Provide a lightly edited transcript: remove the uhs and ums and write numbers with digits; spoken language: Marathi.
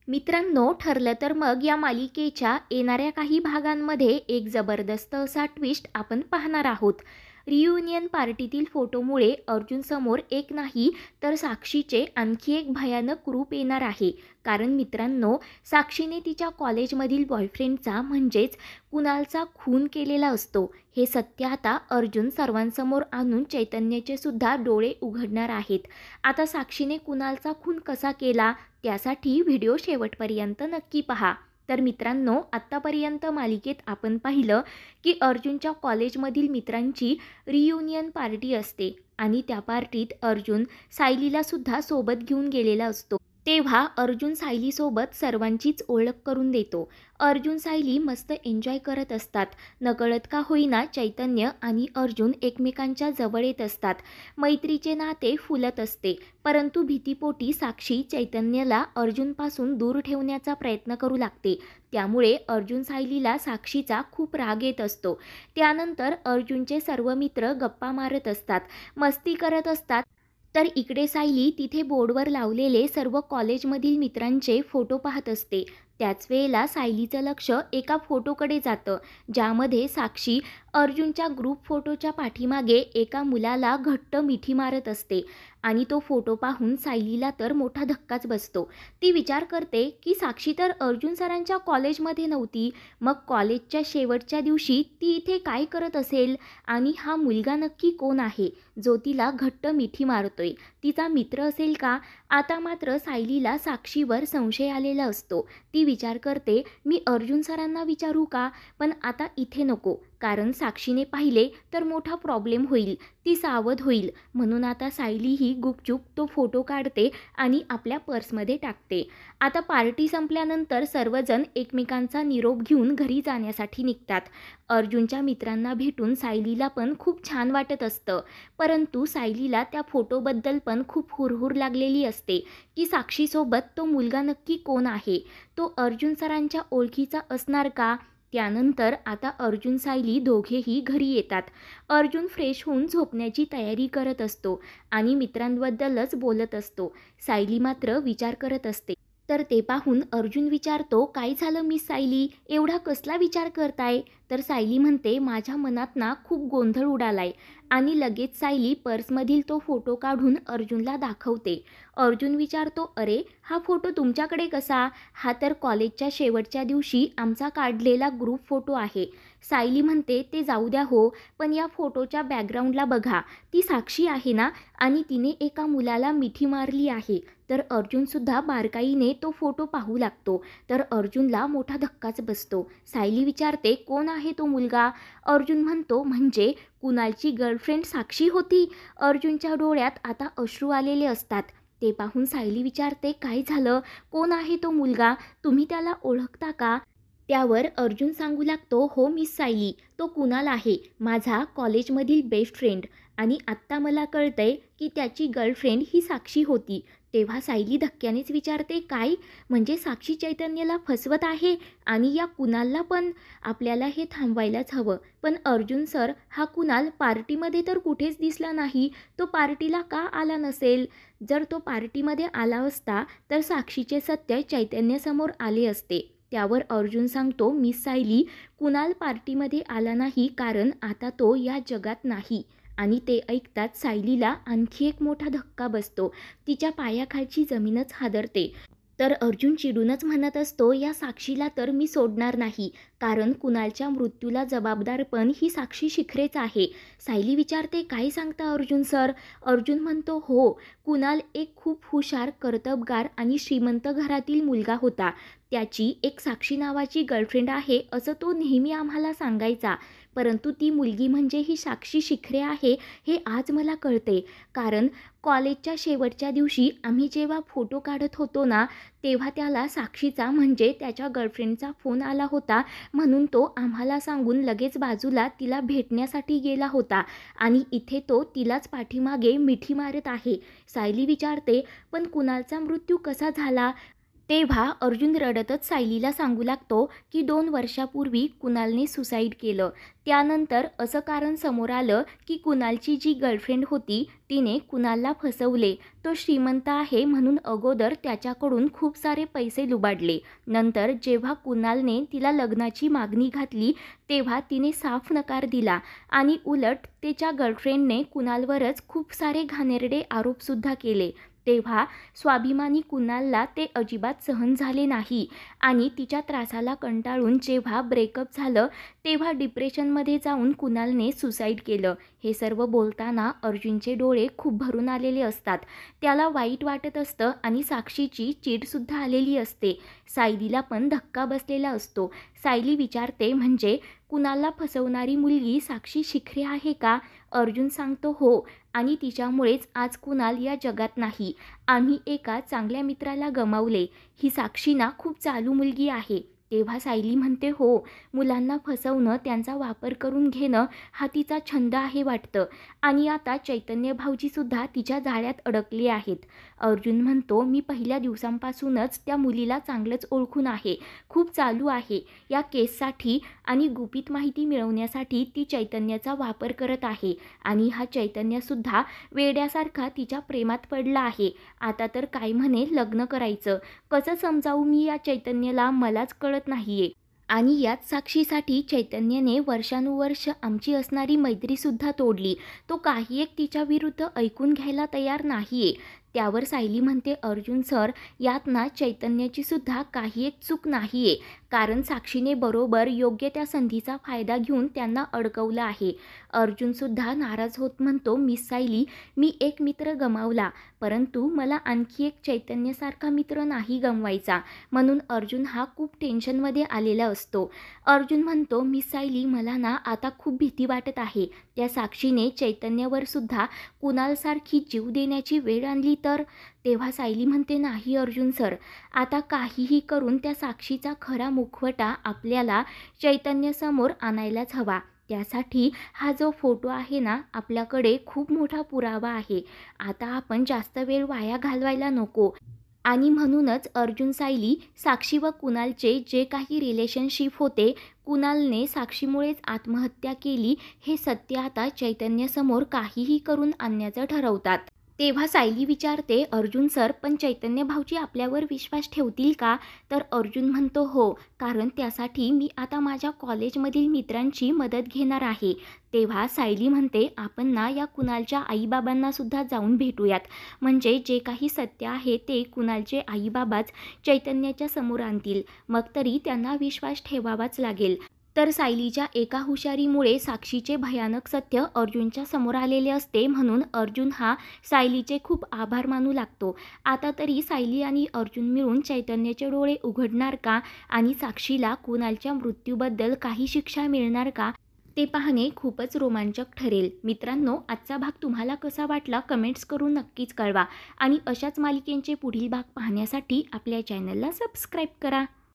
मित्रांनो, ठरलं तर मग या मालिकेच्या येणाऱ्या काही भागांमध्ये एक जबरदस्त असा ट्विस्ट आपण पाहणार आहोत. रियुनियन पार्टीतील फोटोमुळे अर्जुन समोर एक नाही तर साक्षीचे आणखी एक भयानक रूप येणार आहे. कारण मित्रांनो, साक्षीने तिच्या कॉलेजमधील बॉयफ्रेंडचा म्हणजेच कुणालचा खून केलेला असतो. हे सत्य आता अर्जुन सर्वांसमोर आणून चैतन्याचे सुद्धा डोळे उघडणार आहेत. आता साक्षीने कुणालचा खून कसा केला त्यासाठी व्हिडिओ शेवटपर्यंत नक्की पहा. तर मित्रांनो, आत्तापर्यंत मालिकेत आपण पाहिलं की अर्जुनच्या कॉलेजमधील मित्रांची रियुनियन पार्टी असते आणि त्या पार्टीत अर्जुन सायलीला सुद्धा सोबत घेऊन गेलेला असतो. तेव्हा अर्जुन सायलीसोबत सर्वांचीच ओळख करून देतो. अर्जुन सायली मस्त एन्जॉय करत असतात. नकळत का होईना चैतन्य आणि अर्जुन एकमेकांच्या जवळ येत असतात. मैत्रीचे नाते फुलत असते. परंतु भीतीपोटी साक्षी चैतन्याला अर्जुनपासून दूर ठेवण्याचा प्रयत्न करू लागते. त्यामुळे अर्जुन सायलीला साक्षीचा खूप राग येत असतो. त्यानंतर अर्जुनचे सर्व मित्र गप्पा मारत असतात, मस्ती करत असतात. तर इकडे सायली तिथे बोर्डवर लावलेले सर्व कॉलेजमधील मित्रांचे फोटो पाहत असते. त्याच वेळेला सायलीचं लक्ष एका फोटोकडे जातं, ज्यामध्ये साक्षी अर्जुनच्या ग्रुप फोटोच्या पाठीमागे एका मुलाला घट्ट मिठी मारत असते. आणि तो फोटो पाहून सायलीला तर मोठा धक्काच बसतो. ती विचार करते की साक्षी तर अर्जुन सरांच्या कॉलेजमध्ये नव्हती, मग कॉलेजच्या शेवटच्या दिवशी ती इथे काय करत असेल? आणि हा मुलगा नक्की कोण आहे जो तिला घट्ट मिठी मारतोय? तिचा मित्र असेल का? आता मात्र सायलीला साक्षीवर संशय आलेला असतो. ती विचार करते, मी अर्जुन सरांना विचारू का? पण आता इथे नको, कारण साक्षीने पाहिले तर मोठा प्रॉब्लेम होईल, ती सावध होईल. म्हणून आता सायली ही गुपचूप तो फोटो काढते आणि आपल्या पर्समध्ये टाकते. आता पार्टी संपल्यानंतर सर्वजण एकमेकांचा निरोप घेऊन घरी जाण्यासाठी निघतात. अर्जुनच्या मित्रांना भेटून सायलीला पण खूप छान वाटत असतं. परंतु सायलीला त्या फोटोबद्दल पण खूप हुरहुर लागलेली असते की साक्षीसोबत तो मुलगा नक्की कोण आहे? तो अर्जुन सरांच्या ओळखीचा असणार का? त्यानंतर आता अर्जुन सायली दोघेही घरी येतात. अर्जुन फ्रेश होऊन झोपण्याची तयारी करत असतो आणि मित्रांबद्दलच बोलत असतो. सायली मात्र विचार करत असते. तर ते पाहून अर्जुन विचारतो, काय झालं मिस सायली, एवढा कसला विचार करताय? तर सायली म्हणते, माझ्या मनात ना खूप गोंधळ उडालाय. आणि लगेच सायली पर्समधील तो फोटो काढून अर्जुनला दाखवते. अर्जुन विचारतो, अरे हा फोटो तुमच्याकडे कसा? हा तर कॉलेजच्या शेवटच्या दिवशी आमचा काढलेला ग्रुप फोटो आहे. सायली म्हणते, ते जाऊ द्या हो, पण या फोटोच्या बॅकग्राऊंडला बघा, ती साक्षी आहे ना? आणि तिने एका मुलाला मिठी मारली आहे. तर अर्जुनसुद्धा बारकाईने तो फोटो पाहू लागतो. तर अर्जुनला मोठा धक्काच बसतो. सायली विचारते, कोण आहे तो मुलगा? अर्जुन म्हणतो, म्हणजे कुणालची गर्लफ्रेंड साक्षी होती. अर्जुनच्या डोळ्यात आता अश्रू आलेले असतात. ते पाहून सायली विचारते, काय झालं? कोण आहे तो मुलगा? तुम्ही त्याला ओळखता का? त्यावर अर्जुन सांगू लागतो, हो मिस सायली, तो कुणाल आहे, माझा कॉलेजमधील बेस्ट फ्रेंड. आणि आत्ता मला कळतंय की त्याची गर्लफ्रेंड ही साक्षी होती. तेव्हा सायली धक्क्यानेच विचारते, काय? म्हणजे साक्षी चैतन्याला फसवत आहे? आणि या कुणालला पण? आपल्याला हे थांबवायलाच हवं. पण अर्जुन सर, हा कुणाल पार्टीमध्ये तर कुठेच दिसला नाही. तो पार्टीला का आला नसेल? जर तो पार्टीमध्ये आला असता तर साक्षीचे सत्य चैतन्यासमोर आले असते. त्यावर अर्जुन सांगतो, मिस सायली, कुणाल पार्टीमध्ये आला नाही कारण आता तो या जगात नाही. आणि ते ऐकताच सायलीला आणखी एक मोठा धक्का बसतो. तिच्या पायाखालची जमीनच हादरते. तर अर्जुन चिडूनच म्हणत असतो, या साक्षीला तर मी सोडणार नाही, कारण कुणालच्या मृत्यूला जबाबदार पण ही साक्षी शिखरेच आहे. सायली विचारते, काय सांगता अर्जुन सर? अर्जुन म्हणतो, हो, कुणाल एक खूप हुशार, कर्तबगार आणि श्रीमंत घरातील मुलगा होता. त्याची एक साक्षी नावाची गर्लफ्रेंड आहे असं तो नेहमी आम्हाला सांगायचा. परंतु ती मुलगी म्हणजे ही साक्षी शिखरे आहे हे आज मला कळते. कारण कॉलेजच्या शेवटच्या दिवशी आम्ही जेव्हा फोटो काढत होतो ना, तेव्हा त्याला साक्षीचा म्हणजे त्याच्या गर्लफ्रेंडचा फोन आला होता. म्हणून तो आम्हाला सांगून लगेच बाजूला तिला भेटण्यासाठी गेला होता. आणि इथे तो तिलाच पाठीमागे मिठी मारत आहे. सायली विचारते, पण कुणालचा मृत्यू कसा झाला? तेव्हा अर्जुन रडतच सायलीला सांगू लागतो की 2 वर्षापूर्वी कुणालने सुसाईड केलं. त्यानंतर असं कारण समोर आलं की कुणालची जी गर्लफ्रेंड होती तिने कुणालला फसवले. तो श्रीमंत आहे म्हणून अगोदर त्याच्याकडून खूप सारे पैसे लुबाडले. नंतर जेव्हा कुणालने तिला लग्नाची मागणी घातली तेव्हा तिने साफ नकार दिला आणि उलट तिच्या गर्लफ्रेंडने कुणालवरच खूप सारे घाणेरडे आरोपसुद्धा केले. तेव्हा स्वाभिमानी कुणालला ते अजिबात सहन झाले नाही आणि तिच्या त्रासाला कंटाळून जेव्हा ब्रेकअप झालं तेव्हा डिप्रेशनमध्ये जाऊन कुणालने सुसाईड केलं. हे सर्व बोलताना अर्जुनचे डोळे खूप भरून आलेले असतात. त्याला वाईट वाटत असतं आणि साक्षीची चीडसुद्धा आलेली असते. सायलीला पण धक्का बसलेला असतो. सायली विचारते, म्हणजे कुणालला फसवणारी मुलगी साक्षी शिखरे आहे का? अर्जुन सांगतो हो, आणि तिच्यामुळेच आज कुणाल या जगात नाही. आम्ही एका चांगल्या मित्राला गमावले. ही साक्षी ना खूप चालू मुलगी आहे. तेव्हा सायली म्हणते हो, मुलांना फसवणं, त्यांचा वापर करून घेणं हा तिचा छंद आहे वाटतं. आणि आता चैतन्य भाऊजीसुद्धा तिच्या जाळ्यात अडकले आहेत. अर्जुन म्हणतो, मी पहिल्या दिवसांपासूनच त्या मुलीला चांगलंच ओळखून आहे. खूप चालू आहे. या केससाठी आणि गुपित माहिती मिळवण्यासाठी ती चैतन्याचा वापर करत आहे. आणि हा चैतन्यसुद्धा वेड्यासारखा तिच्या प्रेमात पडला आहे. आता तर काय म्हणे लग्न करायचं. कसं समजावू मी या चैतन्याला, मलाच कळत नाहीये. आणि याच साक्षीसाठी चैतन्याने वर्षानुवर्ष आमची असणारी मैत्रीसुद्धा तोडली. तो काही एक तिच्या विरुद्ध ऐकून घ्यायला तयार नाहीये. त्यावर सायली म्हणते, अर्जुन सर, यात ना चैतन्याची सुद्धा काही एक चूक नाहीये, कारण साक्षीने बरोबर योग्य त्या संधीचा फायदा घेऊन त्यांना अडकवलं आहे. अर्जुनसुद्धा नाराज होत म्हणतो, मिस सायली, मी एक मित्र गमावला, परंतु मला आणखी एक चैतन्यासारखा मित्र नाही गमवायचा. म्हणून अर्जुन हा खूप टेन्शनमध्ये आलेला असतो. अर्जुन म्हणतो, मिस सायली, मला ना आता खूप भीती वाटत आहे. त्या साक्षीने चैतन्यावर सुद्धा कुणालसारखी जीव देण्याची वेळ आणली तर? तेव्हा सायली म्हणते, नाही अर्जुन सर, आता काहीही करून त्या साक्षीचा खरा मुखवटा आपल्याला चैतन्यासमोर आणायलाच हवा. त्यासाठी हा जो फोटो आहे ना, आपल्याकडे खूप मोठा पुरावा आहे. आता आपण जास्त वेळ वाया घालवायला नको. आणि म्हणूनच अर्जुन, सायली, साक्षी व कुणालचे जे काही रिलेशनशिप होते, कुणालने साक्षीमुळेच आत्महत्या केली, हे सत्य आता चैतन्यासमोर काहीही करून आणण्याचं ठरवतात. तेव्हा सायली विचारते, अर्जुन सर, पण चैतन्य भाऊजी आपल्यावर विश्वास ठेवतील का? तर अर्जुन म्हणतो हो, कारण त्यासाठी मी आता माझ्या कॉलेजमधील मित्रांची मदत घेणार आहे. तेव्हा सायली म्हणते, आपण ना या कुणालच्या आईबाबांना सुद्धा जाऊन भेटूयात. म्हणजे जे काही सत्य आहे ते कुणालचे आईबाबाच चैतन्याच्या समोर आणतील. मग तरी त्यांना विश्वास ठेवावाच लागेल. तर सायलीच्या एका हुशारीमुळे साक्षीचे भयानक सत्य अर्जुनच्या समोर आलेले असते. म्हणून अर्जुन हा सायलीचे खूप आभार मानू लागतो. आता तरी सायली आणि अर्जुन मिळून चैतन्याचे डोळे उघडणार का? आणि साक्षीला कुणालच्या मृत्यूबद्दल काही शिक्षा मिळणार का? ते पाहणे खूपच रोमांचक ठरेल. मित्रांनो, आजचा भाग तुम्हाला कसा वाटला कमेंट्स करून नक्कीच कळवा. आणि अशाच मालिकेंचे पुढील भाग पाहण्यासाठी आपल्या चॅनलला सबस्क्राईब करा.